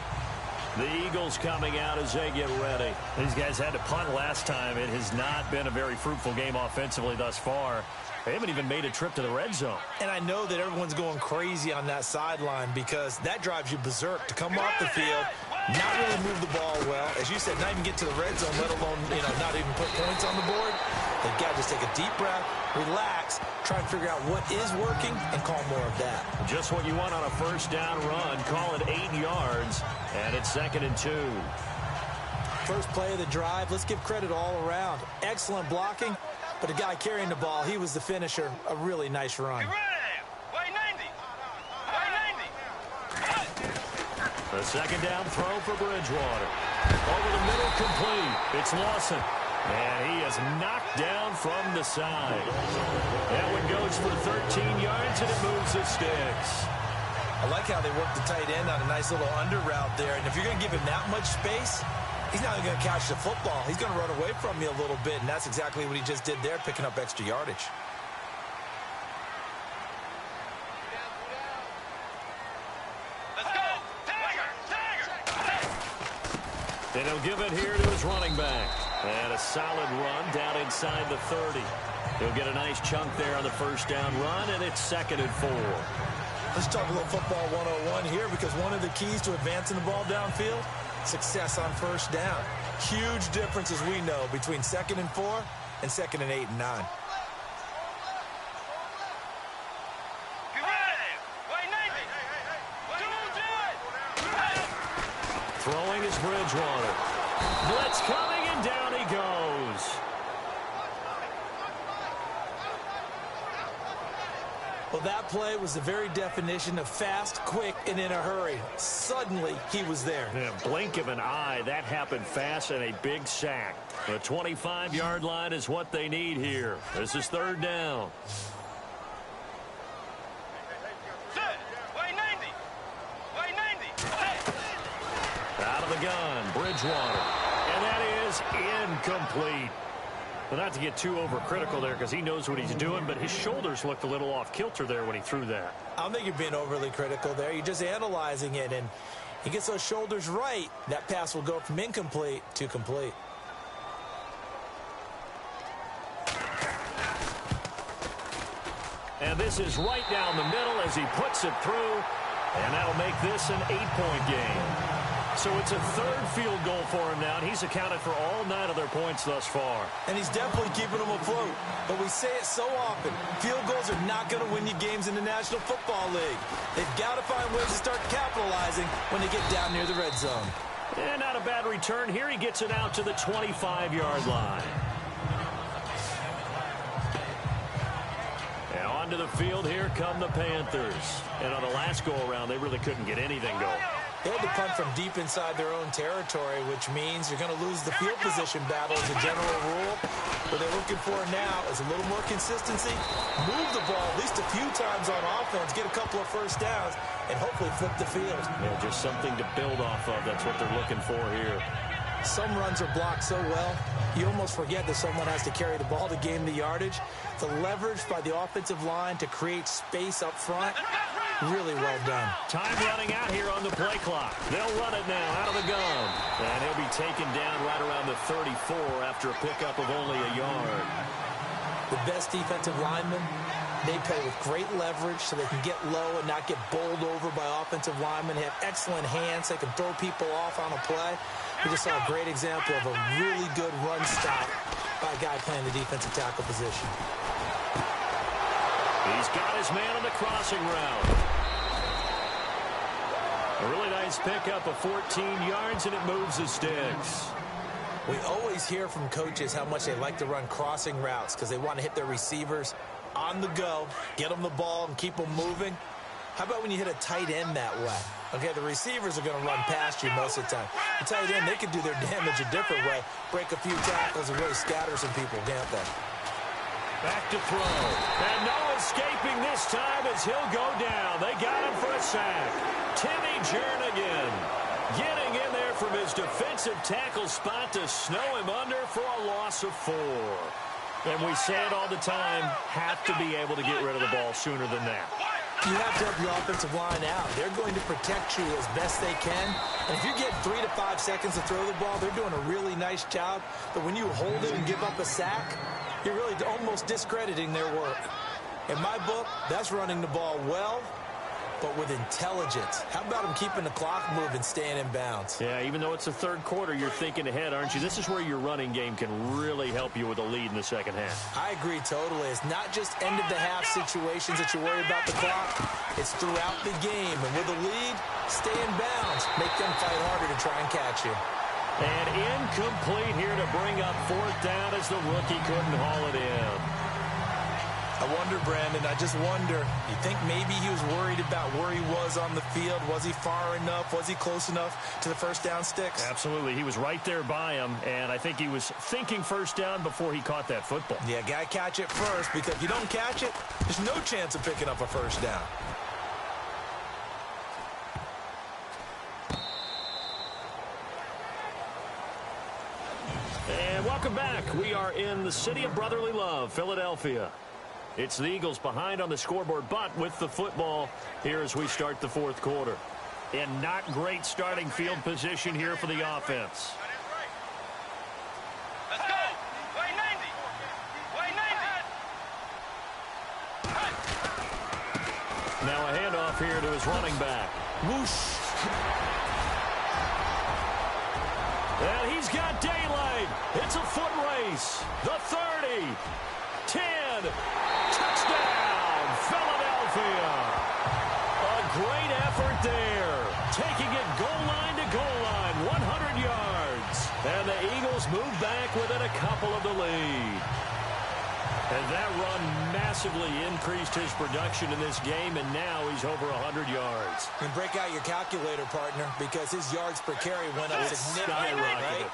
The Eagles coming out as they get ready. These guys had to punt last time. It has not been a very fruitful game offensively thus far. They haven't even made a trip to the red zone. And I know that everyone's going crazy on that sideline because that drives you berserk to come off the field, not really move the ball well. As you said, not even get to the red zone, let alone, not even put points on the board. They've got to just take a deep breath, relax, try and figure out what is working, and call more of that. Just what you want on a 1st down run. Call it 8 yards, and it's 2nd and 2. First play of the drive, let's give credit all around. Excellent blocking, but the guy carrying the ball, he was the finisher. A really nice run. The 2nd down throw for Bridgewater. Over the middle, complete. It's Lawson. And he is knocked down from the side. That one goes for 13 yards, and it moves the sticks. I like how they work the tight end on a nice little under route there. And if you're going to give him that much space, he's not going to catch the football. He's going to run away from you a little bit, and that's exactly what he just did there, picking up extra yardage. Let's go. Tiger. And he'll give it here to his running back. And a solid run down inside the 30. He'll get a nice chunk there on the 1st down run, and it's 2nd and 4. Let's talk a little football 101 here, because one of the keys to advancing the ball downfield, success on first down. Huge difference, as we know, between 2nd and 4 and 2nd and 8 and 9. Throwing is Bridgewater. Blitz coming, and down he goes. Well, that play was the very definition of fast, quick, and in a hurry. Suddenly, he was there. Yeah, blink of an eye, that happened fast, and a big sack. The 25-yard line is what they need here. This is 3rd down. Out of the gun, Bridgewater. And that is incomplete. Well, not to get too overcritical there, because he knows what he's doing, but his shoulders looked a little off kilter there when he threw that. I don't think you're being overly critical there. You're just analyzing it, and he gets those shoulders right. That pass will go from incomplete to complete. And this is right down the middle as he puts it through, and that'll make this an 8-point game. So it's a 3rd field goal for him now, and he's accounted for all 9 of their points thus far. And he's definitely keeping them afloat. But we say it so often, field goals are not going to win you games in the National Football League. They've got to find ways to start capitalizing when they get down near the red zone. And not a bad return here. He gets it out to the 25-yard line. And onto the field, here come the Panthers. And on the last go-around, they really couldn't get anything going. They had to punt from deep inside their own territory, which means you're going to lose the field position battle as a general rule. What they're looking for now is a little more consistency, move the ball at least a few times on offense, get a couple of first downs, and hopefully flip the field. Yeah, just something to build off of. That's what they're looking for here. Some runs are blocked so well, you almost forget that someone has to carry the ball to gain the yardage. The leverage by the offensive line to create space up front, really well done. Time running out here on the play clock. They'll run it now out of the gun. And he'll be taken down right around the 34 after a pickup of only a yard. The best defensive linemen, they play with great leverage so they can get low and not get bowled over by offensive linemen. They have excellent hands. They can throw people off on a play. We just saw a great example of a really good run stop by a guy playing the defensive tackle position. He's got his man on the crossing route. A really nice pickup of 14 yards, and it moves the sticks. We always hear from coaches how much they like to run crossing routes because they want to hit their receivers on the go, get them the ball, and keep them moving. How about when you hit a tight end that way? Okay, the receivers are going to run past you most of the time. The tight end, they can do their damage a different way, break a few tackles and really scatter some people, can't they? Back to throw. And no escaping this time as he'll go down. They got him for a sack. Timmy Jernigan getting in there from his defensive tackle spot to snow him under for a loss of 4. And we say it all the time, have to be able to get rid of the ball sooner than that. You have to help your offensive line out. They're going to protect you as best they can. And if you get 3 to 5 seconds to throw the ball, they're doing a really nice job. But when you hold it and give up a sack, you're really almost discrediting their work. In my book, that's running the ball well, but with intelligence. How about them keeping the clock moving, staying in bounds? Yeah, even though it's the 3rd quarter, you're thinking ahead, aren't you? This is where your running game can really help you with a lead in the second half. I agree totally. It's not just end-of-the-half situations that you worry about the clock. It's throughout the game. And with a lead, stay in bounds. Make them fight harder to try and catch you. And incomplete here to bring up 4th down as the rookie couldn't haul it in. I wonder, Brandon, I just wonder, you think maybe he was worried about where he was on the field? Was he far enough? Was he close enough to the first down sticks? Absolutely. He was right there by him, and I think he was thinking first down before he caught that football. Yeah, got to catch it first, because if you don't catch it, there's no chance of picking up a first down. And welcome back. We are in the city of brotherly love, Philadelphia. It's the Eagles behind on the scoreboard, but with the football here as we start the 4th quarter. And not great starting field position here for the offense. Let's go. Way 90. Way 90. Now a handoff off here to his running back. Whoosh. And he's got daylight. It's a foot race. The 30. 10. Touchdown, Philadelphia. A great effort there. Taking it goal line to goal line, 100 yards. And the Eagles move back within a couple of the lead. And that run massively increased his production in this game, and now he's over 100 yards. And break out your calculator, partner, because his yards per carry went up significantly, right?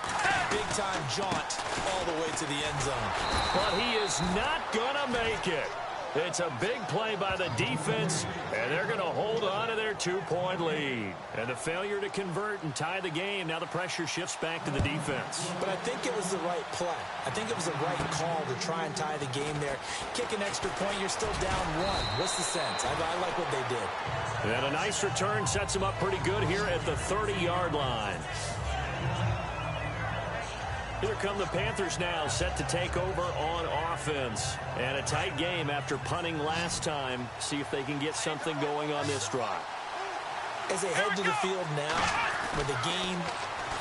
Big-time jaunt all the way to the end zone. But he is not going to make it. It's a big play by the defense, and they're going to hold on to their 2-point lead. And the failure to convert and tie the game, now the pressure shifts back to the defense. But I think it was the right play. I think it was the right call to try and tie the game there. Kick an extra point, you're still down 1. What's the sense? I like what they did. And a nice return sets him up pretty good here at the 30-yard line. Here come the Panthers now, set to take over on offense. And a tight game after punting last time. See if they can get something going on this drive. As they head to the field now, with the game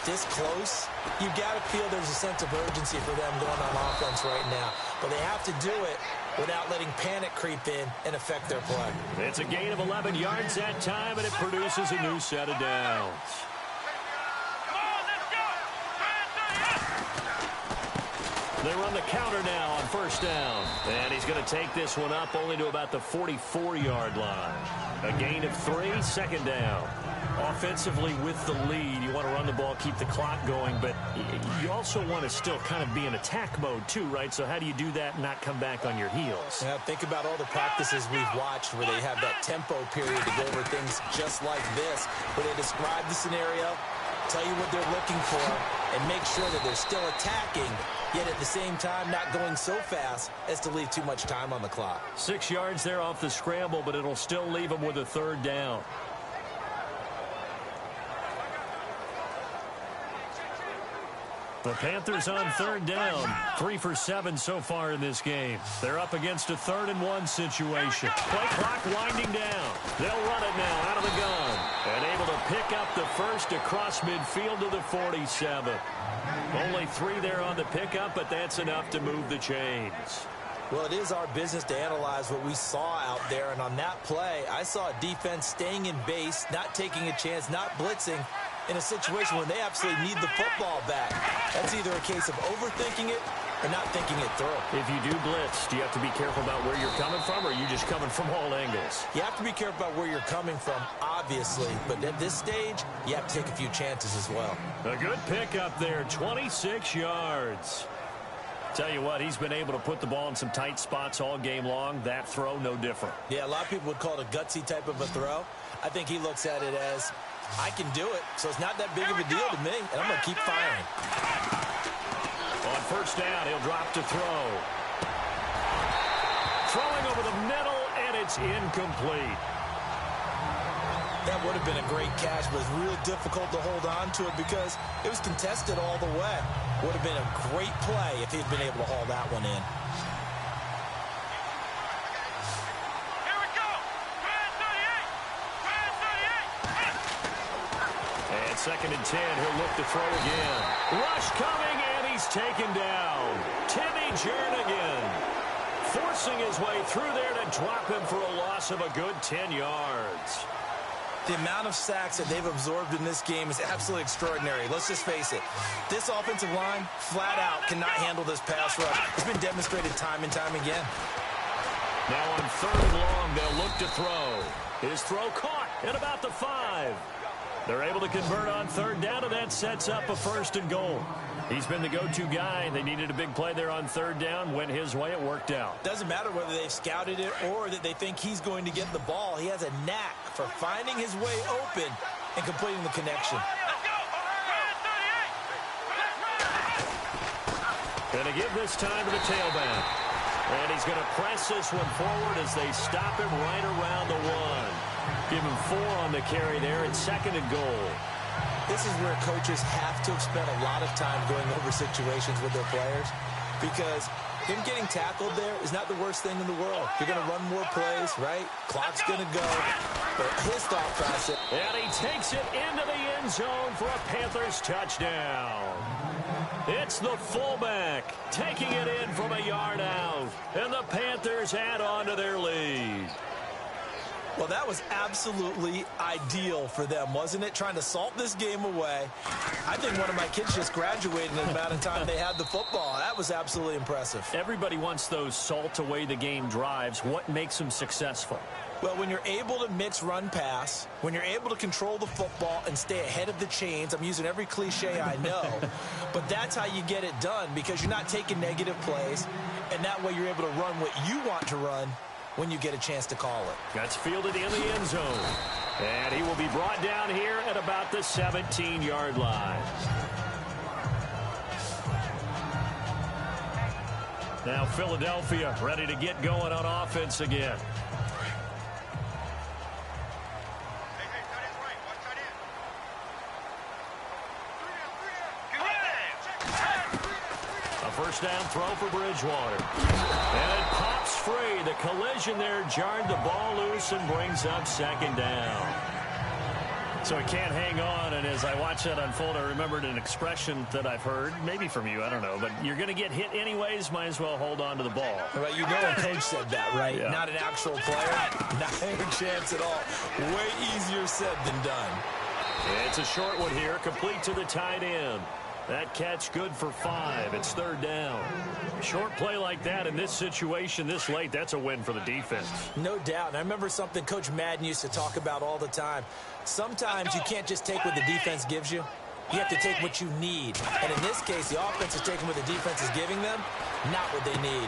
this close, you've got to feel there's a sense of urgency for them going on offense right now. But they have to do it without letting panic creep in and affect their play. It's a gain of 11 yards that time, and it produces a new set of downs. They run the counter now on first down. And he's going to take this one up only to about the 44-yard line. A gain of 3, second down. Offensively with the lead, you want to run the ball, keep the clock going, but you also want to still kind of be in attack mode too, right? So how do you do that and not come back on your heels? Yeah, think about all the practices we've watched where they have that tempo period to go over things just like this, where they describe the scenario, tell you what they're looking for, and make sure that they're still attacking, yet at the same time not going so fast as to leave too much time on the clock. 6 yards there off the scramble, but it'll still leave them with a third down. The Panthers on third down, 3 for 7 so far in this game. They're up against a 3rd-and-1 situation. Play clock winding down. They'll run it now out of the gun. And able to pick up the first across midfield to the 47. Only 3 there on the pickup, but that's enough to move the chains. Well, it is our business to analyze what we saw out there. And on that play, I saw a defense staying in base, not taking a chance, not blitzing, in a situation where they absolutely need the football back. That's either a case of overthinking it or not thinking it through. If you do blitz, do you have to be careful about where you're coming from, or are you just coming from all angles? You have to be careful about where you're coming from, obviously. But at this stage, you have to take a few chances as well. A good pickup there, 26 yards. Tell you what, he's been able to put the ball in some tight spots all game long. That throw, no different. Yeah, a lot of people would call it a gutsy type of a throw. I think he looks at it as, I can do it, so it's not that big of a deal to me, and I'm going to keep firing. On first down, he'll drop to throw. Throwing over the middle, and it's incomplete. That would have been a great catch, but it's really difficult to hold on to it because it was contested all the way. Would have been a great play if he'd been able to haul that one in. Here we go. And 2nd and 10, he'll look to throw again. Rush coming, and he's taken down. Timmy Jernigan forcing his way through there to drop him for a loss of a good 10 yards. The amount of sacks that they've absorbed in this game is absolutely extraordinary. Let's just face it. This offensive line, flat out, cannot handle this pass rush. It's been demonstrated time and time again. Now on 3rd and long, they'll look to throw. His throw caught at about the 5. They're able to convert on 3rd down, and that sets up a 1st and goal. He's been the go-to guy. They needed a big play there on 3rd down. Went his way. It worked out. Doesn't matter whether they've scouted it or that they think he's going to get the ball. He has a knack for finding his way open and completing the connection. Going to give this time to the tailback. And he's going to press this one forward as they stop him right around the 1. Give him 4 on the carry there. It's 2nd and goal. This is where coaches have to have spent a lot of time going over situations with their players, because him getting tackled there is not the worst thing in the world. You're going to run more plays, right? Clock's going to go. But his thought process. And he takes it into the end zone for a Panthers touchdown. It's the fullback taking it in from a yard out. And the Panthers add on to their lead. Well, that was absolutely ideal for them, wasn't it? Trying to salt this game away. I think one of my kids just graduated in the amount of time they had the football. That was absolutely impressive. Everybody wants those salt away the game drives. What makes them successful? Well, when you're able to mix run-pass, when you're able to control the football and stay ahead of the chains, I'm using every cliche I know, but that's how you get it done because you're not taking negative plays, and that way you're able to run what you want to run when you get a chance to call it. That's fielded in the end zone. And he will be brought down here at about the 17-yard line. Now Philadelphia ready to get going on offense again. First down throw for Bridgewater. And it pops free. The collision there jarred the ball loose and brings up second down. So it can't hang on, and as I watched that unfold, I remembered an expression that I've heard, maybe from you, I don't know, but you're going to get hit anyways, might as well hold on to the ball. Right, you know a coach said that, right? Yeah. Not an actual player. Not a chance at all. Way easier said than done. It's a short one here, complete to the tight end. That catch good for 5. It's third down. Short play like that in this situation this late, that's a win for the defense. No doubt. And I remember something Coach Madden used to talk about all the time. Sometimes you can't just take what the defense gives you. You have to take what you need. And in this case, the offense is taking what the defense is giving them, not what they need.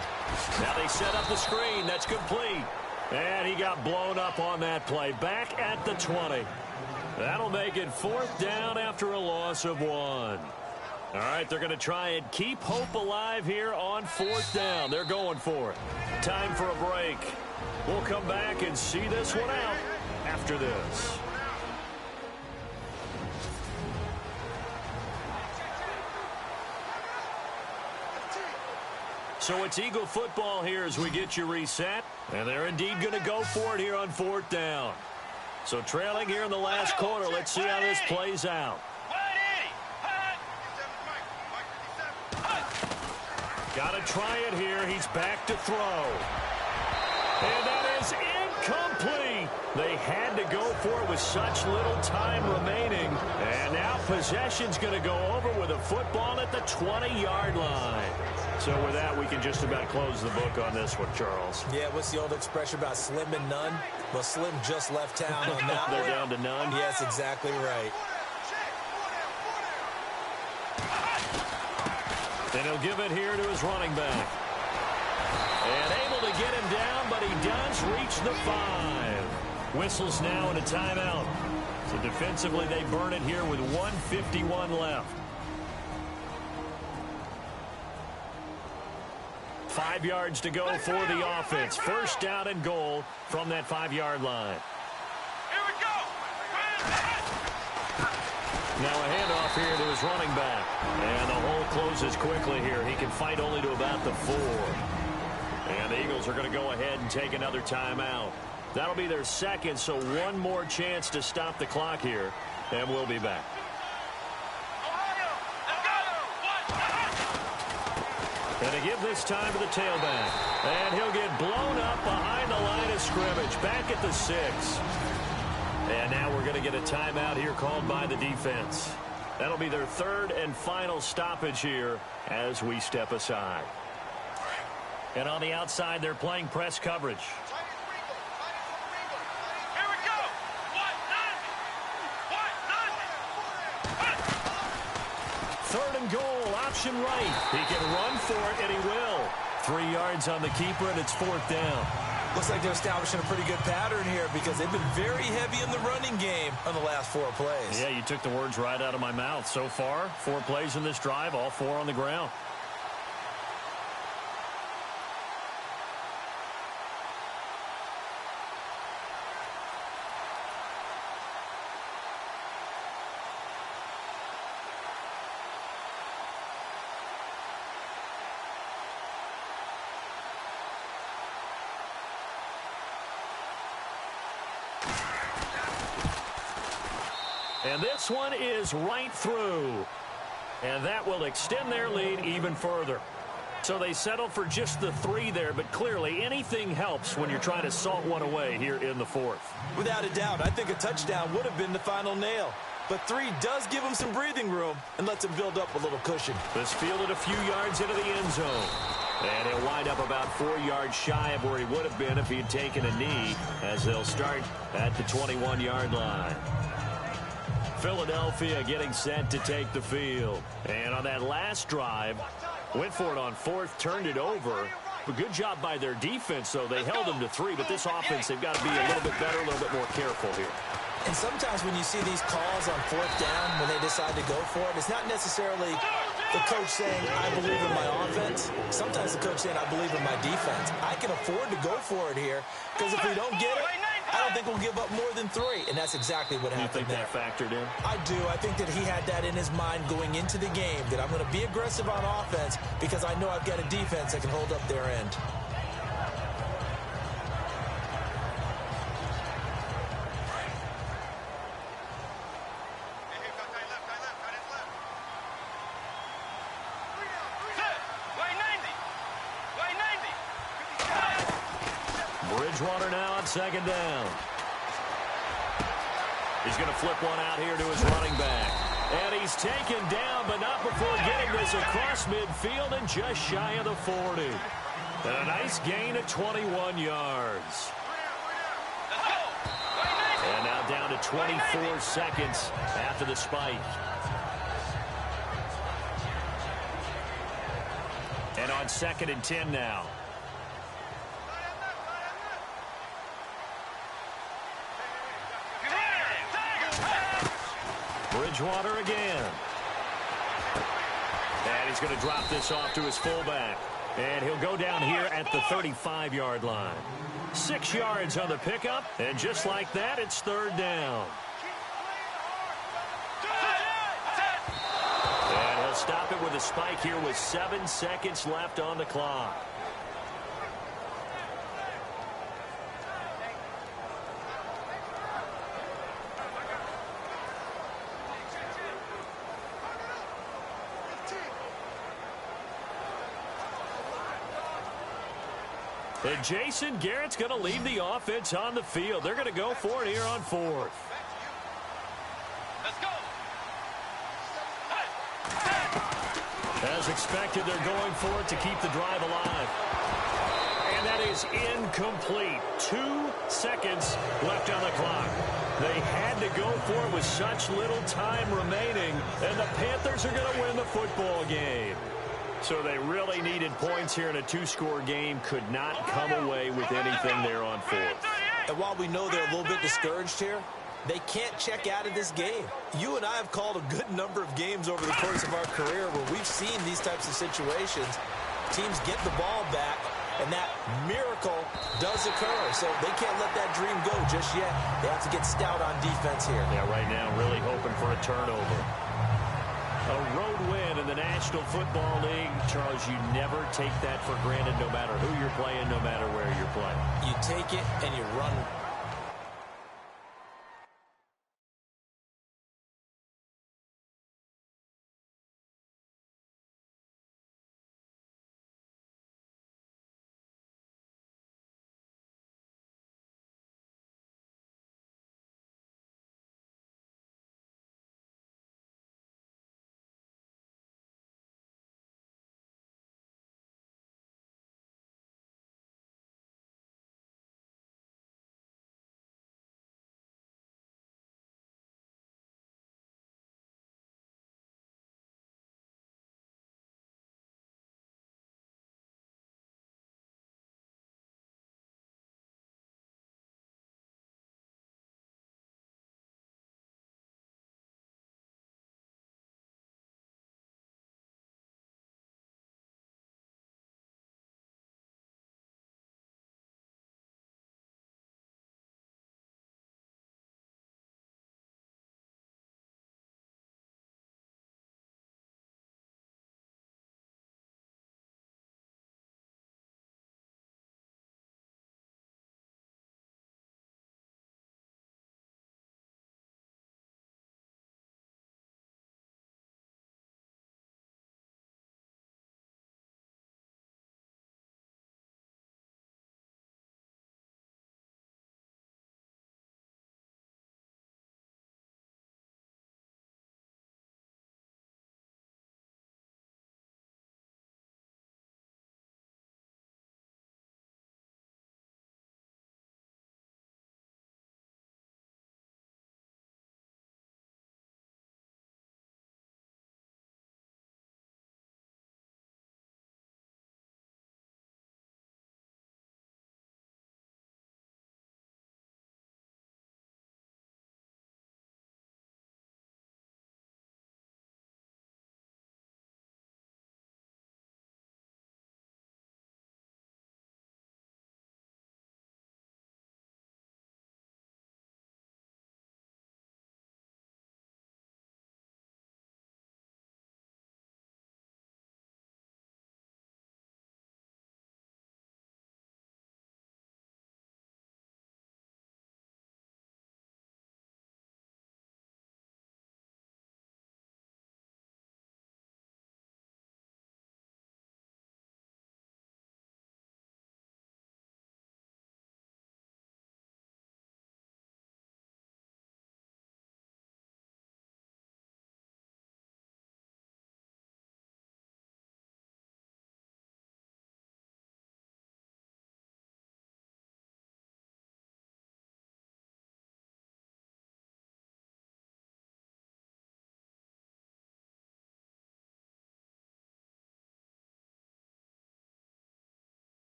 Now they set up the screen. That's complete. And he got blown up on that play. Back at the 20. That'll make it fourth down after a loss of 1. All right, they're going to try and keep hope alive here on fourth down. They're going for it. Time for a break. We'll come back and see this one out after this. So it's Eagle football here as we get you reset. And they're indeed going to go for it here on fourth down. So trailing here in the last quarter. Let's see how this plays out. Got to try it here. He's back to throw. And that is incomplete. They had to go for it with such little time remaining. And now possession's going to go over with a football at the 20-yard line. So with that, we can just about close the book on this one, Charles. Yeah, what's the old expression about slim and none? Well, Slim just left town on that They're one. down to none? Yes, exactly right. And he'll give it here to his running back. And able to get him down, but he does reach the 5. Whistles now and a timeout. So defensively, they burn it here with 1:51 left. 5 yards to go for the offense. First down and goal from that 5-yard line. Here we go. Now a handoff here to his running back. And the hole closes quickly here. He can fight only to about the 4. And the Eagles are going to go ahead and take another timeout. That'll be their second, so one more chance to stop the clock here. And we'll be back. And to give this time to the tailback. And he'll get blown up behind the line of scrimmage. Back at the 6. And now we're going to get a timeout here called by the defense. That'll be their third and final stoppage here as we step aside. And on the outside, they're playing press coverage. Here we go. Third and goal, option right. He can run for it, and he will. 3 yards on the keeper, and it's fourth down. Looks like they're establishing a pretty good pattern here because they've been very heavy in the running game on the last 4 plays. Yeah, you took the words right out of my mouth. So far, 4 plays in this drive, all 4 on the ground. And this one is right through. And that will extend their lead even further. So they settled for just the 3 there, but clearly anything helps when you're trying to salt one away here in the 4th. Without a doubt, I think a touchdown would have been the final nail. But 3 does give them some breathing room and lets them build up a little cushion. This fielded a few yards into the end zone. And he'll wind up about 4 yards shy of where he would have been if he had taken a knee, as they'll start at the 21-yard line. Philadelphia getting set to take the field. And on that last drive, went for it on 4th, turned it over. But good job by their defense, though. They held them to 3, but this offense, they've got to be a little bit better, a little bit more careful here. And sometimes when you see these calls on 4th down, when they decide to go for it, it's not necessarily the coach saying, I believe in my offense. Sometimes the coach saying, I believe in my defense. I can afford to go for it here, because if we don't get it, I don't think we'll give up more than 3. And that's exactly what happened there. You think that factored in? I do. I think that he had that in his mind going into the game, that I'm going to be aggressive on offense because I know I've got a defense that can hold up their end. Bridgewater now on 2nd down. He's going to flip one out here to his running back. And he's taken down, but not before getting this across midfield and just shy of the 40. And a nice gain of 21 yards. And now down to 24 seconds after the spike. And on 2nd and 10 now. Bridgewater again. And he's going to drop this off to his fullback. And he'll go down here at the 35-yard line. 6 yards on the pickup, and just like that, it's 3rd down. And he'll stop it with a spike here with 7 seconds left on the clock. And Jason Garrett's going to leave the offense on the field. They're going to go for it here on 4th. Let's go. As expected, they're going for it to keep the drive alive. And that is incomplete. 2 seconds left on the clock. They had to go for it with such little time remaining, and the Panthers are going to win the football game. So they really needed points here in a 2-score game. Could not come away with anything there on 4th. And while we know they're a little bit discouraged here, they can't check out of this game. You and I have called a good number of games over the course of our career where we've seen these types of situations. Teams get the ball back, and that miracle does occur. So they can't let that dream go just yet. They have to get stout on defense here. Yeah, right now really hoping for a turnover. A road win in the National Football League. Charles, you never take that for granted no matter who you're playing, no matter where you're playing. You take it and you run